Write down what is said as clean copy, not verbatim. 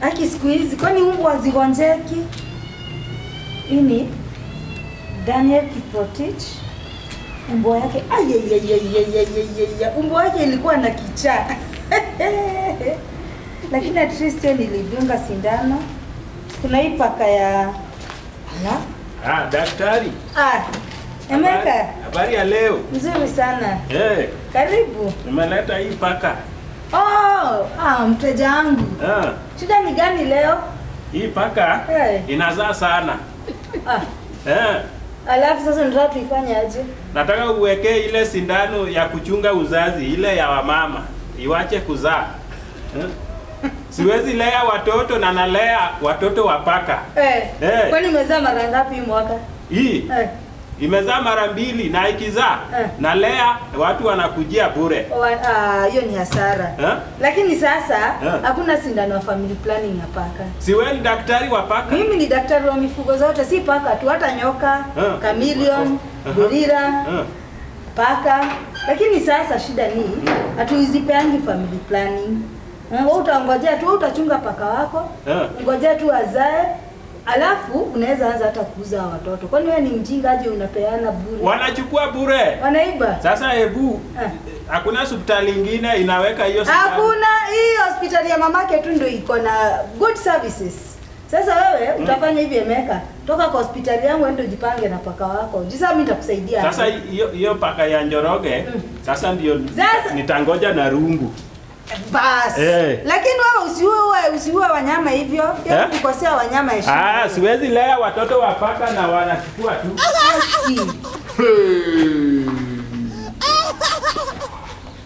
Aki siku hizi kwani mbwa hazigonjeki? Ini Daniel Kiprotich mbwa yake mbwa yake ilikuwa na kichaa. Lakini at least nilidunga sindano. Kuna hii paka ya daktari. Emeka. Habari ya leo? Nzuri sana. Karibu. Nimeleta hii paka. Mteja wangu. Shida ni gani leo? Hii paka inazaa sana. Alafu sasa nataka tuifanye aje? Nataka uwekee ile sindano ya kuchunga uzazi, ile ya wamama. Iwache kuzaa. Siwezi lea watoto na nalea watoto wa paka. Kwani umezaa mara ngapi mwaka? Hii imezaa mara 2 na ikizaa nalea watu wanakujia bure. Hiyo ni hasara. Lakini sasa hakuna sindano ya family planning ya paka. Si wewe ni daktari wa paka? Mimi ni daktari wa mifugo zote, si paka tu, hata nyoka, chameleon, gorilla, paka. Lakini sasa shida ni hatuizipeangi family planning. Wewe utangojea tu, utachunga paka wako, ngojea tu azae, alafu unaweza anza hata kuuza watoto. Kwani wewe ni mjinga aje unapeana bure? Wanachukua bure. Wanaiba. Sasa hebu hakuna hospitali nyingine inaweka hiyo sindano? Hakuna, hii hospitali ya mamake tu ndio iko na good services. Sasa wewe utafanya hivi Emeka, toka kwa hospitali yangu ende ujipange na paka wako. Sasa mimi nitakusaidia. Sasa hiyo paka ya Njoroge, sasa ndio nitangoja na rungu. Bas. Lakini wewe usiue wanyama hivyo. Ukikosea wanyama heshima. Siwezi lea watoto wa paka na wanachukua tu.